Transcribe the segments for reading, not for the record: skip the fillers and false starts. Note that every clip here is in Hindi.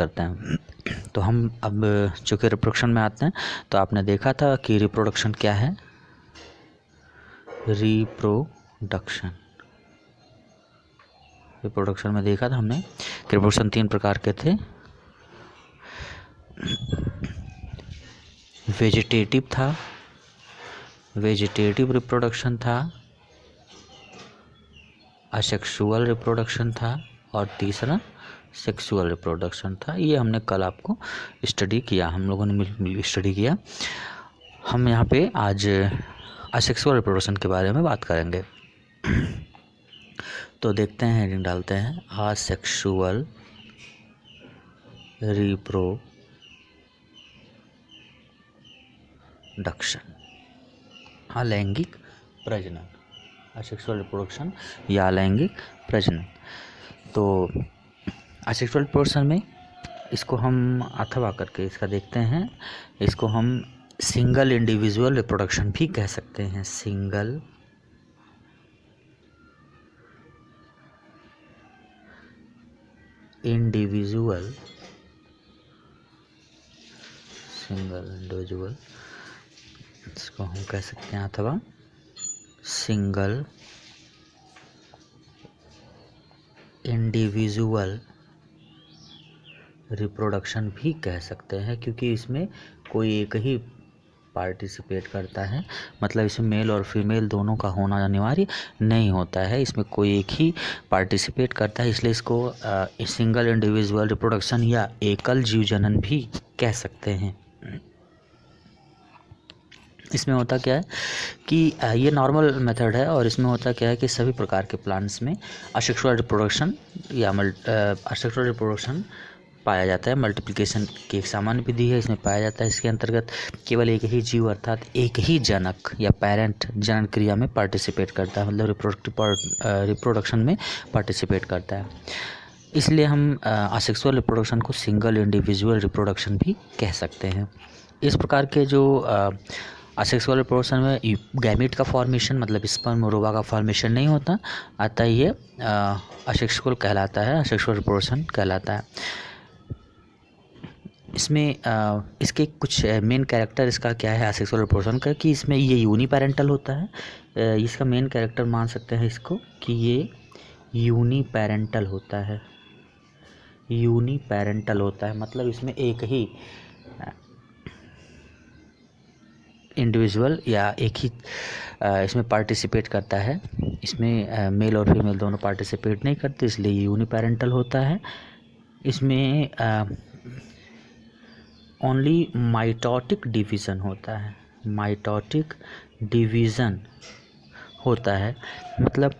करते हैं। तो हम अब चूँकि रिप्रोडक्शन में आते हैं, तो आपने देखा था कि रिप्रोडक्शन क्या है। रिप्रोडक्शन में देखा था हमने कि रिप्रोडक्शन 3 प्रकार के थे। वेजिटेटिव था, वेजिटेटिव रिप्रोडक्शन था, असेक्सुअल रिप्रोडक्शन था, और तीसरा सेक्सुअल रिप्रोडक्शन था। ये हमने कल आपको स्टडी किया, हम लोगों ने मिल स्टडी किया। हम यहाँ पे आज असेक्सुअल रिप्रोडक्शन के बारे में बात करेंगे। तो देखते हैं, हेडिंग डालते हैं, असेक्सुअल रिप्रोडक्शन, अलैंगिक प्रजनन, असेक्सुअल रिप्रोडक्शन या अलैंगिक प्रजनन। तो असेक्सुअल रिप्रोडक्शन में इसको हम अथवा करके इसका देखते हैं, इसको हम सिंगल इंडिविजुअल रिप्रोडक्शन भी कह सकते हैं। सिंगल इंडिविजुअल इसको हम कह सकते हैं, अथवा सिंगल इंडिविजुअल रिप्रोडक्शन भी कह सकते हैं, क्योंकि इसमें कोई एक ही पार्टिसिपेट करता है। मतलब इसमें मेल और फीमेल दोनों का होना अनिवार्य नहीं होता है, इसमें कोई एक ही पार्टिसिपेट करता है, इसलिए इसको सिंगल इंडिविजुअल रिप्रोडक्शन या एकल जीव जनन भी कह सकते हैं। इसमें होता क्या है कि ये नॉर्मल मेथड है, और इसमें होता क्या है कि सभी प्रकार के प्लांट्स में असेक्सुअल रिप्रोडक्शन या असेक्सुअल रिप्रोडक्शन पाया जाता है। मल्टीप्लिकेशन की एक सामान्य विधि है, इसमें पाया जाता है। इसके अंतर्गत केवल एक ही जीव अर्थात एक ही जनक या पेरेंट जनन क्रिया में पार्टिसिपेट करता है, मतलब रिप्रोडक्शन में पार्टिसिपेट करता है। इसलिए हम असेक्सुअल रिप्रोडक्शन को सिंगल इंडिविजुअल रिप्रोडक्शन भी कह सकते हैं। इस प्रकार के जो असेक्सुअल रिप्रोडक्शन में गैमीट का फॉर्मेशन, मतलब स्पर्म और ओवा का फॉर्मेशन नहीं होता, अतः ये असेक्सुअल कहलाता है, असेक्सुअल रिप्रोडक्शन कहलाता है। इसमें इसके कुछ मेन कैरेक्टर इसका क्या है असेक्सुअल रिप्रोडक्शन का, कि इसमें ये यूनिपेरेंटल होता है। इसका मेन कैरेक्टर मान सकते हैं इसको कि ये यूनिपेरेंटल होता है। यूनिपेरेंटल होता है मतलब इसमें एक ही इंडिविजुअल या एक ही इसमें पार्टिसिपेट करता है। इसमें मेल और फीमेल दोनों पार्टिसिपेट नहीं करते, इसलिए ये यूनिपेरेंटल होता है। इसमें ओनली माइटोटिक डिवीज़न होता है, माइटोटिक डिवीज़न होता है, मतलब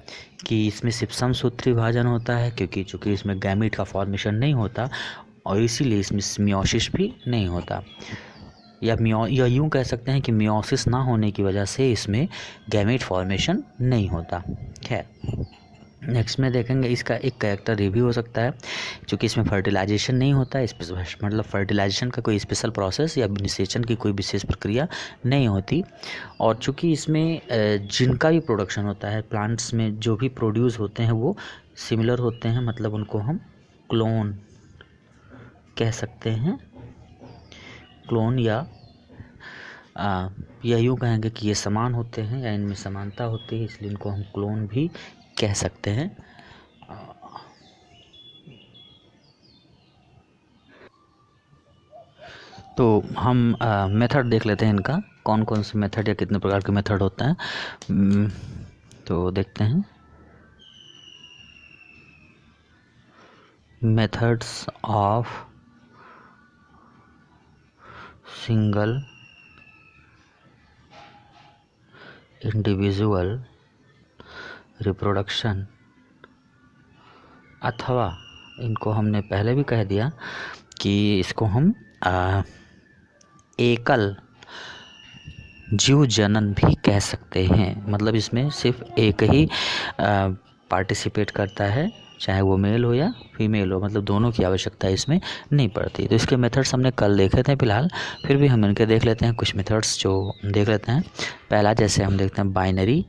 कि इसमें सिर्फ समसूत्री विभाजन होता है, क्योंकि चूँकि इसमें गैमीट का फॉर्मेशन नहीं होता, और इसीलिए इसमें मियोसिस भी नहीं होता। या यूँ कह सकते हैं कि मियोसिस ना होने की वजह से इसमें गैमीट फॉर्मेशन नहीं होता। खैर, नेक्स्ट में देखेंगे इसका एक कैरेक्टर ये भी हो सकता है, क्योंकि इसमें फर्टिलाइजेशन नहीं होता है, मतलब फर्टिलाइजेशन का कोई स्पेशल प्रोसेस या निषेचन की कोई विशेष प्रक्रिया नहीं होती। और चूँकि इसमें जिनका भी प्रोडक्शन होता है, प्लांट्स में जो भी प्रोड्यूस होते हैं वो सिमिलर होते हैं, मतलब उनको हम क्लोन कह सकते हैं। क्लोन या यूँ कहेंगे कि ये समान होते हैं या इनमें समानता होती है, इसलिए इनको हम क्लोन भी कह सकते हैं। तो हम मेथड देख लेते हैं इनका, कौन कौन से मेथड या कितने प्रकार के मेथड होते हैं। तो देखते हैं methods of single individual reproduction, अथवा इनको हमने पहले भी कह दिया कि इसको हम एकल जीव जनन भी कह सकते हैं। मतलब इसमें सिर्फ एक ही पार्टिसिपेट करता है, चाहे वो मेल हो या फीमेल हो, मतलब दोनों की आवश्यकता इसमें नहीं पड़ती। तो इसके मेथड्स हमने कल देखे थे फिलहाल, फिर भी हम इनके देख लेते हैं कुछ मेथड्स जो देख लेते हैं। पहला जैसे हम देखते हैं binary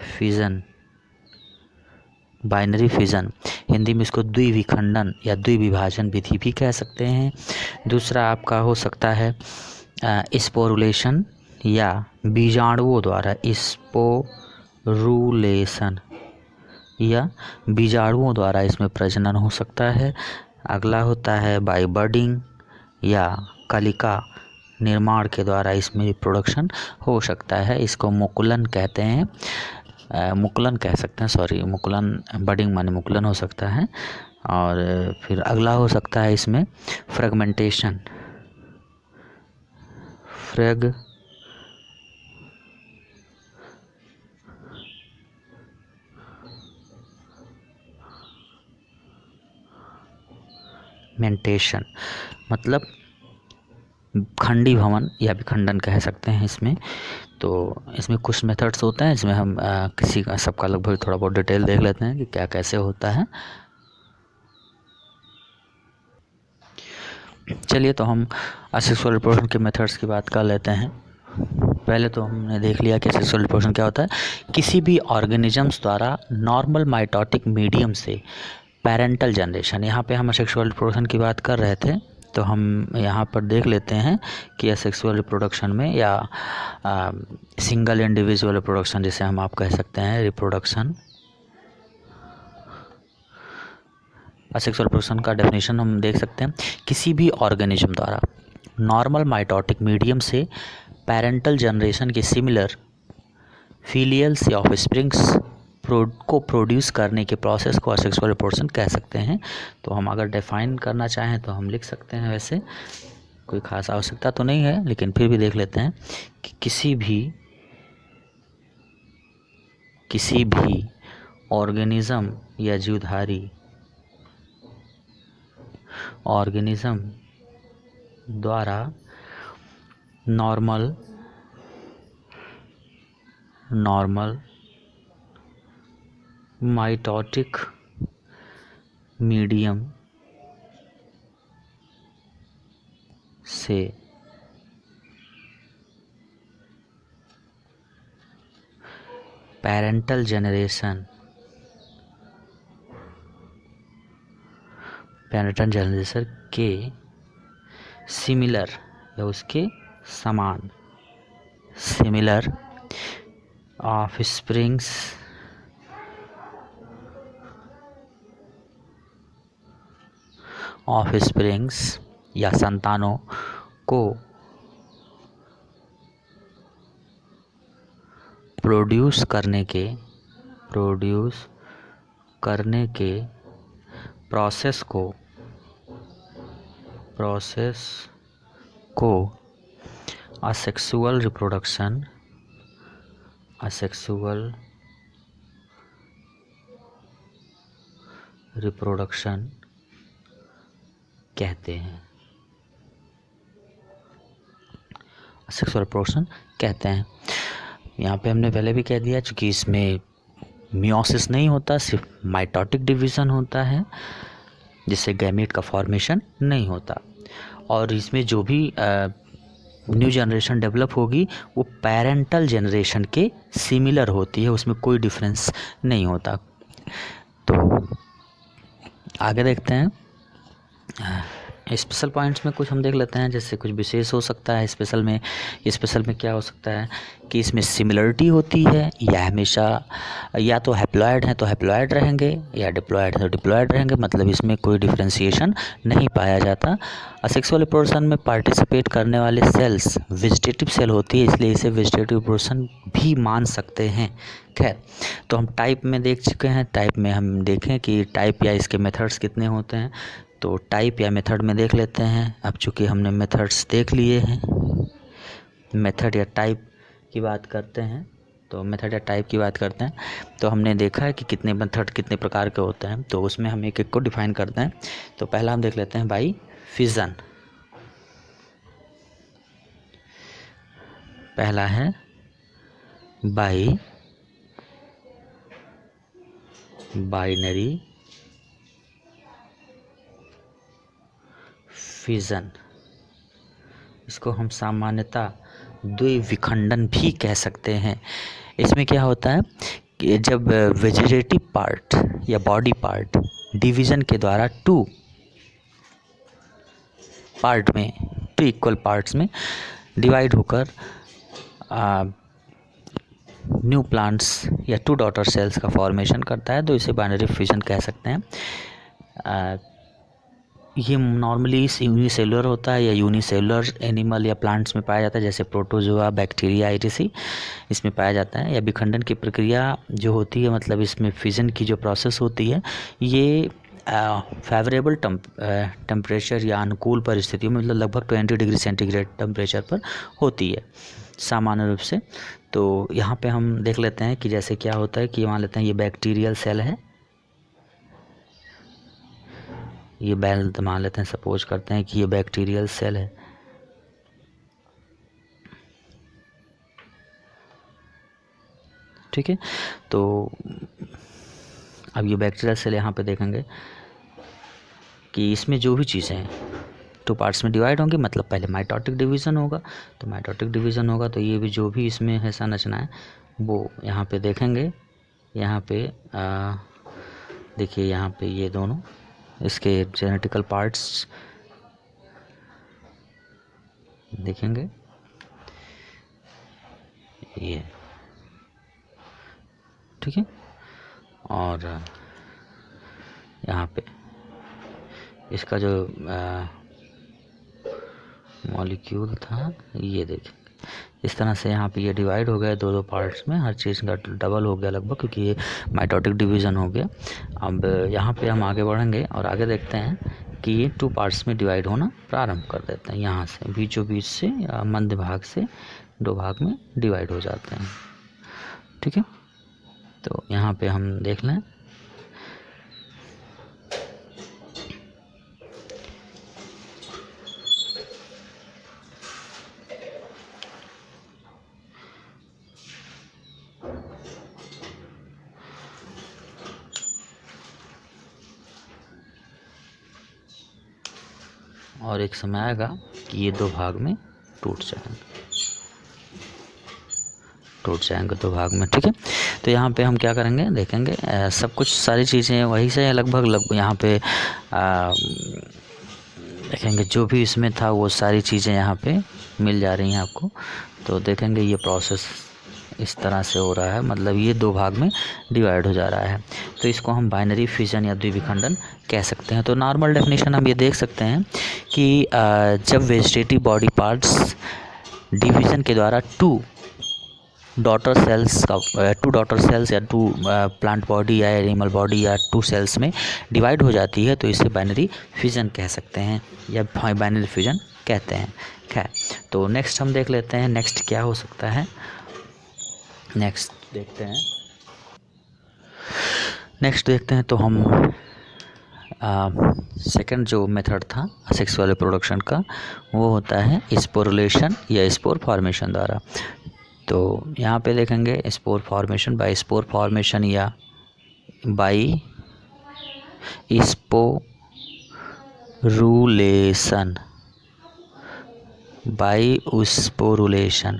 fission, binary fission, Hindi में इसको द्विविखंडन या द्विविभाजन विधि भी कह सकते हैं। दूसरा आपका हो सकता है स्पोरुलेशन या बीजाणुओं द्वारा, स्पोरुलेशन या बीजाणुओं द्वारा इसमें प्रजनन हो सकता है। अगला होता है बाय बर्डिंग या कलिका निर्माण के द्वारा इसमें रिप्रोडक्शन हो सकता है, इसको मुकुलन कहते हैं, मुकुलन कह सकते हैं, सॉरी मुकुलन, बर्डिंग माने मुकुलन हो सकता है। और फिर अगला हो सकता है इसमें फ्रेगमेंटेशन, फ्रेगमेंटेशन मतलब खंडी भवन या विखंडन कह सकते हैं इसमें। तो इसमें कुछ मेथड्स होते हैं जिसमें हम किसी का सबका लगभग थोड़ा बहुत डिटेल देख लेते हैं कि क्या कैसे होता है। चलिए तो हम असेक्सुअल रिप्रोडक्शन के मेथड्स की बात कर लेते हैं। पहले तो हमने देख लिया कि सेक्सुअल रिप्रोडक्शन क्या होता है, किसी भी ऑर्गेनिजम्स द्वारा नॉर्मल माइटोटिक मीडियम से पेरेंटल जनरेशन। यहाँ पे हम असेक्सुअल रिप्रोडक्शन की बात कर रहे थे, तो हम यहाँ पर देख लेते हैं कि असेक्सुअल रिप्रोडक्शन में या सिंगल इंडिविजुअल रिप्रोडक्शन जिसे हम आप कह सकते हैं रिप्रोडक्शन, असेक्सुअल रिप्रोडक्शन का डेफिनेशन हम देख सकते हैं, किसी भी ऑर्गेनिज्म द्वारा नॉर्मल माइटोटिक मीडियम से पेरेंटल जनरेशन के सिमिलर फीलियल्स या ऑफस्प्रिंग्स को प्रोड्यूस करने के प्रोसेस को असेक्सुअल रिप्रोडक्शन कह सकते हैं। तो हम अगर डिफाइन करना चाहें तो हम लिख सकते हैं, वैसे कोई खास आवश्यकता तो नहीं है लेकिन फिर भी देख लेते हैं कि किसी भी ऑर्गेनिज्म या जीवधारी ऑर्गेनिज्म द्वारा नॉर्मल माइटोटिक मीडियम से पेरेंटल जनरेशन के सिमिलर या उसके समान सिमिलर ऑफस्प्रिंग्स या संतानों को प्रोड्यूस करने के प्रोसेस को असेक्सुअल रिप्रोडक्शन कहते हैं। असेक्सुअल रिप्रोडक्शन कहते हैं। यहाँ पे हमने पहले भी कह दिया, चूँकि इसमें मियोसिस नहीं होता, सिर्फ माइटोटिक डिवीज़न होता है जिससे गैमेट का फॉर्मेशन नहीं होता, और इसमें जो भी न्यू जनरेशन डेवलप होगी वो पेरेंटल जनरेशन के सिमिलर होती है, उसमें कोई डिफरेंस नहीं होता। तो आगे देखते हैं स्पेशल पॉइंट्स में कुछ हम देख लेते हैं, जैसे कुछ विशेष हो सकता है स्पेशल में क्या हो सकता है कि इसमें सिमिलरिटी होती है, या हमेशा या तो हैप्लॉयड हैं तो हैप्लॉयड रहेंगे या डिप्लॉयड हैं तो डिप्लॉयड रहेंगे, मतलब इसमें कोई डिफरेंशिएशन नहीं पाया जाता। असेक्सुअल रिप्रोडक्शन में पार्टिसिपेट करने वाले सेल्स वेजिटेटिव सेल होती है, इसलिए इसे वेजिटेटिव रिप्रोडक्शन भी मान सकते हैं। खैर, तो हम टाइप में देख चुके हैं, टाइप में हम देखें कि टाइप या इसके मेथड्स कितने होते हैं, तो टाइप या मेथड में देख लेते हैं। अब चूँकि हमने मेथड्स देख लिए हैं, मेथड या टाइप की बात करते हैं, तो मेथड या टाइप की बात करते हैं, तो हमने देखा है कि कितने मेथड कितने प्रकार के होते हैं, तो उसमें हम एक एक को डिफाइन करते हैं। तो पहला हम देख लेते हैं बाई फिजन। पहला है बाइनरी फिजन, इसको हम सामान्यतः द्विविखंडन भी कह सकते हैं। इसमें क्या होता है कि जब वेजिटेटिव पार्ट या बॉडी पार्ट डिवीज़न के द्वारा टू पार्ट में, टू इक्वल पार्ट्स में डिवाइड होकर न्यू प्लांट्स या टू डॉटर सेल्स का फॉर्मेशन करता है, तो इसे बाइनरी फ्यूजन कह सकते हैं। ये नॉर्मली यूनिसेलुलर होता है या यूनिसेलुलर एनिमल या प्लांट्स में पाया जाता है, जैसे प्रोटोजोआ, बैक्टीरिया, आइटिसी इसमें पाया जाता है। या विखंडन की प्रक्रिया जो होती है, मतलब इसमें फिजन की जो प्रोसेस होती है, ये फेवरेबल टेम्परेचर या अनुकूल परिस्थितियों में, मतलब लगभग 20 डिग्री सेंटीग्रेड टेम्परेचर पर होती है सामान्य रूप से। तो यहाँ पे हम देख लेते हैं कि जैसे क्या होता है कि मान लेते हैं ये बैक्टीरियल सेल है, ये बैल मान लेते हैं, सपोज करते हैं कि ये बैक्टीरियल सेल है। ठीक है, तो अब ये बैक्टीरियल सेल यहाँ पे देखेंगे कि इसमें जो भी चीज़ें हैं टू पार्ट्स में डिवाइड होंगी, मतलब पहले माइटोटिक डिवीज़न होगा, तो माइटोटिक डिवीज़न होगा तो ये भी जो भी इसमें है संरचना है वो यहाँ पे देखेंगे। यहाँ पे देखिए, यहाँ पे ये दोनों इसके जेनेटिकल पार्ट्स देखेंगे, ये ठीक है। और यहाँ पे इसका जो मॉलिक्यूल था, ये देखें इस तरह से यहाँ पे ये डिवाइड हो गया दो पार्ट्स में, हर चीज़ का डबल हो गया लगभग, क्योंकि ये माइटोटिक डिवीज़न हो गया। अब यहाँ पे हम आगे बढ़ेंगे और आगे देखते हैं कि ये टू पार्ट्स में डिवाइड होना प्रारंभ कर देते हैं। यहाँ से बीचों बीच से या मध्य भाग से दो भाग में डिवाइड हो जाते हैं। ठीक है, तो यहाँ पे हम देख लें, और एक समय आएगा कि ये दो भाग में टूट जाएंगे दो भाग में। ठीक है, तो यहाँ पे हम क्या करेंगे देखेंगे, सब कुछ सारी चीज़ें वही से है लगभग यहाँ पे देखेंगे जो भी इसमें था वो सारी चीज़ें यहाँ पे मिल जा रही हैं आपको। तो देखेंगे ये प्रोसेस इस तरह से हो रहा है, मतलब ये दो भाग में डिवाइड हो जा रहा है, तो इसको हम बाइनरी फिजन या द्विविखंडन कह सकते हैं। तो नॉर्मल डेफिनेशन हम ये देख सकते हैं कि जब वेजिटेटिव बॉडी पार्ट्स डिवीज़न के द्वारा टू डॉटर सेल्स या टू प्लांट बॉडी या एनिमल बॉडी या टू सेल्स में डिवाइड हो जाती है, तो इसे बाइनरी फिजन कह सकते हैं या बाइनरी फिजन कहते हैं। खैर, तो नेक्स्ट हम देख लेते हैं नेक्स्ट क्या हो सकता है। नेक्स्ट देखते हैं तो हम सेकंड जो मेथड था सेक्सुअल रिप्रोडक्शन का, वो होता है स्पोरुलेशन या स्पोर फॉर्मेशन द्वारा। तो यहाँ पे देखेंगे spore formation by spore formation या बाय स्पोरुलेशन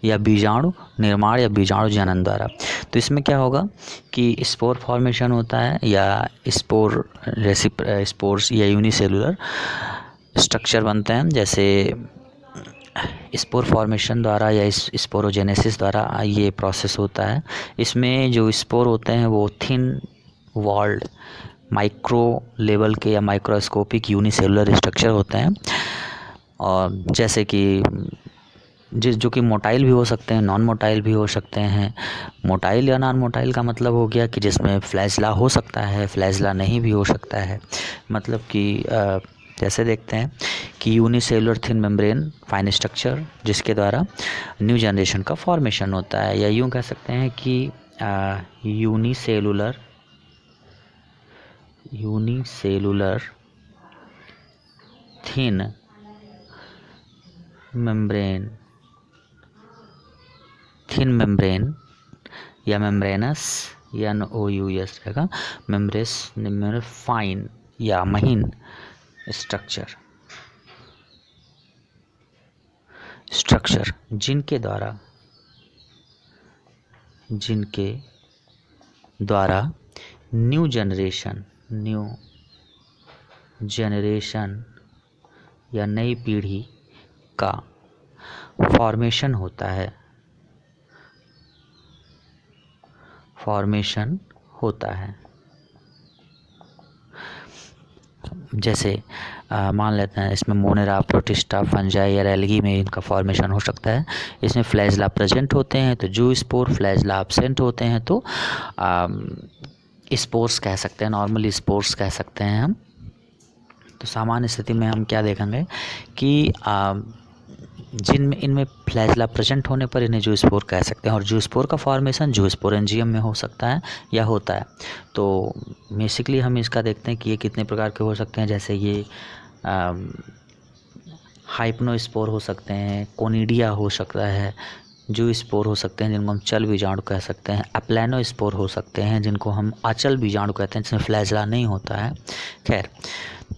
या बीजाणु निर्माण या बीजाणु जनन द्वारा। तो इसमें क्या होगा कि स्पोर फॉर्मेशन होता है या स्पोर्स या यूनिसेलुलर स्ट्रक्चर बनते हैं, जैसे स्पोर फॉर्मेशन द्वारा या स्पोरोजेनेसिस द्वारा ये प्रोसेस होता है। इसमें जो स्पोर होते हैं वो थिन वॉल्ड माइक्रो लेवल के या माइक्रोस्कोपिक यूनिसेलुलर स्ट्रक्चर होते हैं, और जैसे कि जो कि मोटाइल भी हो सकते हैं, नॉन मोटाइल भी हो सकते हैं। मोटाइल या नॉन मोटाइल का मतलब हो गया कि जिसमें फ्लैजला हो सकता है, फ्लैजला नहीं भी हो सकता है। मतलब कि जैसे देखते हैं कि unicellular thin membrane fine structure जिसके द्वारा न्यू जनरेशन का फॉर्मेशन होता है, या यूँ कह सकते हैं कि यूनिसेलुलर थिन मेम्ब्रेन या मेम्ब्रेनस या OUS रहेगा, मेम्ब्रेन फाइन या महीन स्ट्रक्चर जिनके द्वारा न्यू जनरेशन या नई पीढ़ी का फॉर्मेशन होता है। जैसे मान लेते हैं इसमें मोनेरा, प्रोटिस्टा, फंजाई या एल्गी में इनका फॉर्मेशन हो सकता है। इसमें फ्लैजला प्रेजेंट होते हैं तो जू स्पोर, फ्लैजला एब्सेंट होते हैं तो स्पोर्स कह सकते हैं, नॉर्मली स्पोर्स कह सकते हैं हम। तो सामान्य स्थिति में हम क्या देखेंगे कि जिनमें इनमें फ्लैजला प्रेजेंट होने पर इन्हें जूस्पोर कह सकते हैं, और जूस्पोर का फॉर्मेशन जूस्पोरेंजियम में हो सकता है या होता है। तो बेसिकली हम इसका देखते हैं कि ये कितने प्रकार के हो सकते हैं। जैसे ये हाइप्नोस्पोर हो सकते हैं, कोनिडिया हो सकता है, जूस्पोर हो सकते हैं जिनको हम चल बीजाणु कह सकते हैं, एप्लेनोस्पोर हो सकते हैं जिनको हम अचल बीजाणु कहते हैं, जिसमें फ्लैजला नहीं होता है। खैर,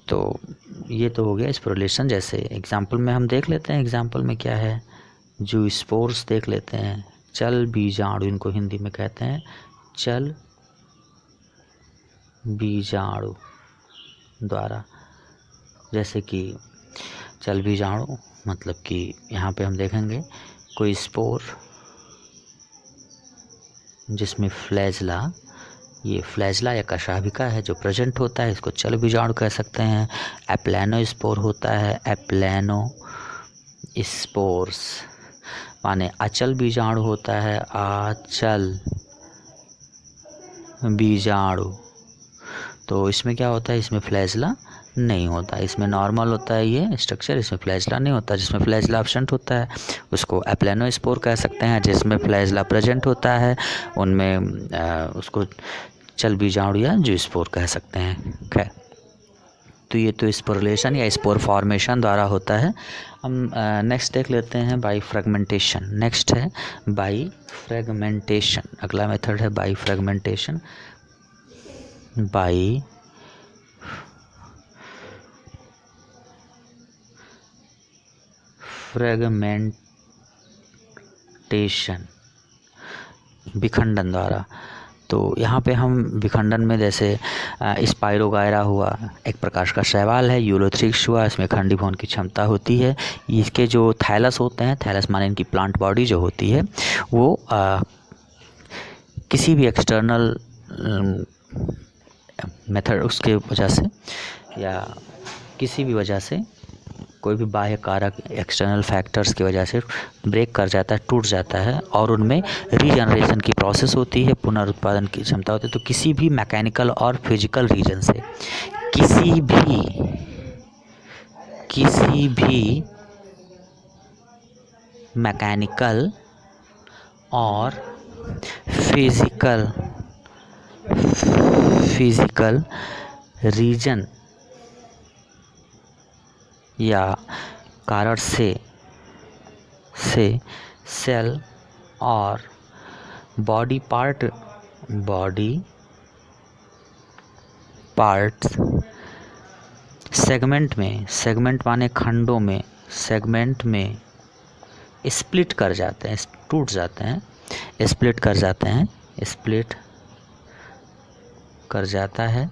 तो ये तो हो गया स्पोरुलेशन। जैसे एग्जाम्पल में हम देख लेते हैं, एग्जाम्पल में क्या है, जूस्पोर्स देख लेते हैं। चल बीजाणु इनको हिंदी में कहते हैं चल बीजाणु द्वारा। जैसे कि चल बीजाणु मतलब कि यहाँ पे हम देखेंगे कोई स्पोर जिसमें फ्लैजला, ये फ्लैजला या कशाभिका है जो प्रेजेंट होता है, इसको चल बीजाणु कह सकते हैं। एप्लेनोस्पोर होता है, एप्लेनो स्पोर्स माने अचल बीजाणु होता है, अचल बीजाणु। तो इसमें क्या होता है, इसमें फ्लैजला नहीं होता, इसमें नॉर्मल होता है ये स्ट्रक्चर, इसमें फ्लैजला नहीं होता। जिसमें फ्लैजला एब्सेंट होता है उसको एप्लेनोस्पोर कह सकते हैं, जिसमें फ्लैजला प्रेजेंट होता है उनमें उसको चल बीजाणु या जूस्पोर कह सकते हैं। खैर, तो ये तो स्पोरुलेशन या स्पोर फॉर्मेशन द्वारा होता है। हम नेक्स्ट देख लेते हैं बाई फ्रेगमेंटेशन। नेक्स्ट है बाई फ्रेगमेंटेशन, अगला मेथड है बाई फ्रेगमेंटेशन। बाई फ्रेगमेंटेशन, विखंडन द्वारा। तो यहाँ पे हम विखंडन में जैसे स्पाइरोगायरा हुआ, एक प्रकार का शैवाल है, यूलोथ्रिक्स हुआ, इसमें खंडीभवन की क्षमता होती है। इसके जो थैलस होते हैं, थैलस माने इनकी प्लांट बॉडी जो होती है वो किसी भी एक्सटर्नल मेथड उसके वजह से या किसी भी वजह से, कोई भी बाह्य कारक एक्सटर्नल फैक्टर्स की वजह से ब्रेक कर जाता है, टूट जाता है, और उनमें रीजनरेशन की प्रोसेस होती है, पुनरुत्पादन की क्षमता होती है। तो किसी भी मैकेनिकल और फिजिकल रीजन से किसी भी मैकेनिकल और फिजिकल रीजन या कारण से सेल और बॉडी पार्ट्स सेगमेंट माने खंडों में, सेगमेंट में स्प्लिट कर जाते हैं, टूट जाते हैं, स्प्लिट कर जाता है।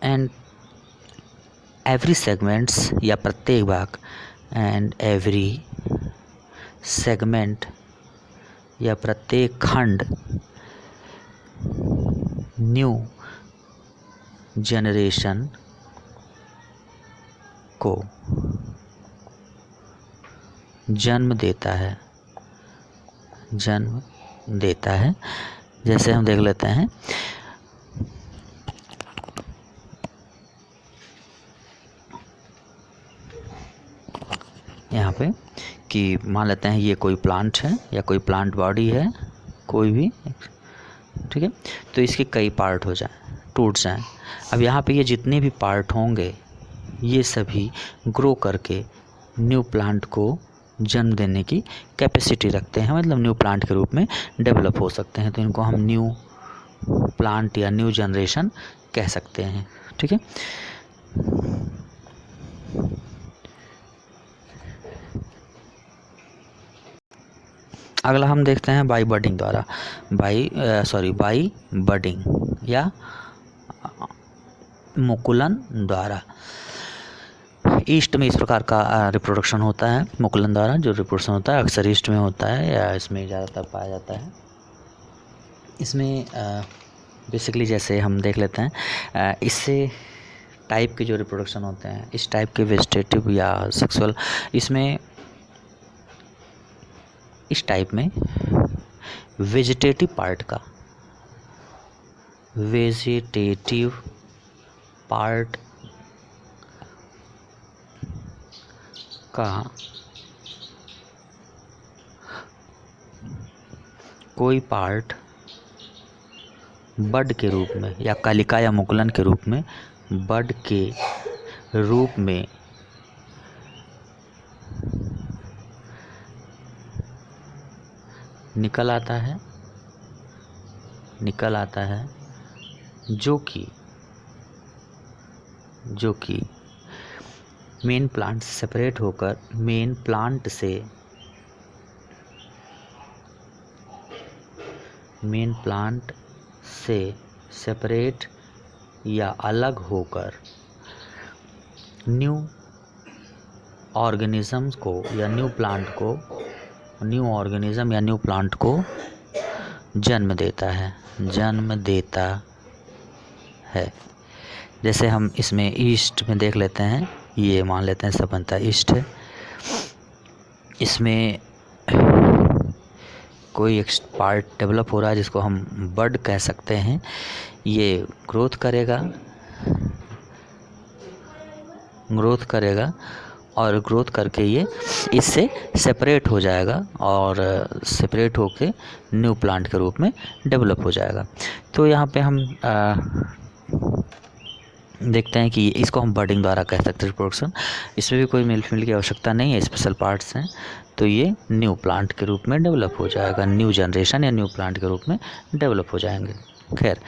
एंड एवरी सेगमेंट्स या प्रत्येक भाग, एंड एवरी सेगमेंट या प्रत्येक खंड न्यू जनरेशन को जन्म देता है। जैसे हम देख लेते हैं यहाँ पे कि मान लेते हैं ये कोई प्लांट है या कोई प्लांट बॉडी है, कोई भी, ठीक है। तो इसके कई पार्ट हो जाएं, टूट जाएं। अब यहाँ पे ये जितने भी पार्ट होंगे ये सभी ग्रो करके न्यू प्लांट को जन्म देने की कैपेसिटी रखते हैं, मतलब न्यू प्लांट के रूप में डेवलप हो सकते हैं। तो इनको हम न्यू प्लांट या न्यू जनरेशन कह सकते हैं, ठीक है। अगला हम देखते हैं बाई बडिंग द्वारा, बाई बडिंग या मुकुलन द्वारा। ईस्ट में इस प्रकार का रिप्रोडक्शन होता है, मुकुलन द्वारा जो रिप्रोडक्शन होता है अक्सर ईस्ट में होता है या इसमें ज़्यादातर पाया जाता है। इसमें बेसिकली जैसे हम देख लेते हैं, इससे टाइप के जो रिप्रोडक्शन होते हैं, इस टाइप के वेजिटेटिव या सेक्सुअल, इसमें इस टाइप में वेजिटेटिव पार्ट का कोई पार्ट बड के रूप में या कलिका या मुकुलन के रूप में, बड के रूप में निकल आता है जो कि मेन प्लांट से सेपरेट होकर मेन प्लांट से सेपरेट या अलग होकर न्यू ऑर्गेनिज्म को या न्यू प्लांट को जन्म देता है। जैसे हम इसमें ईस्ट में देख लेते हैं, ये मान लेते हैं सब बनता है ईस्ट है। इसमें कोई एक पार्ट डेवलप हो रहा है जिसको हम बड कह सकते हैं। ये ग्रोथ करेगा और ग्रोथ करके ये इससे सेपरेट हो जाएगा और सेपरेट होके न्यू प्लांट के रूप में डेवलप हो जाएगा। तो यहाँ पे हम देखते हैं कि इसको हम बडिंग द्वारा कह सकते हैं रिप्रोडक्शन। इसमें भी कोई मेल फीमेल की आवश्यकता नहीं है, स्पेशल पार्ट्स हैं, तो ये न्यू प्लांट के रूप में डेवलप हो जाएगा, न्यू जनरेशन या न्यू प्लांट के रूप में डेवलप हो जाएंगे। खैर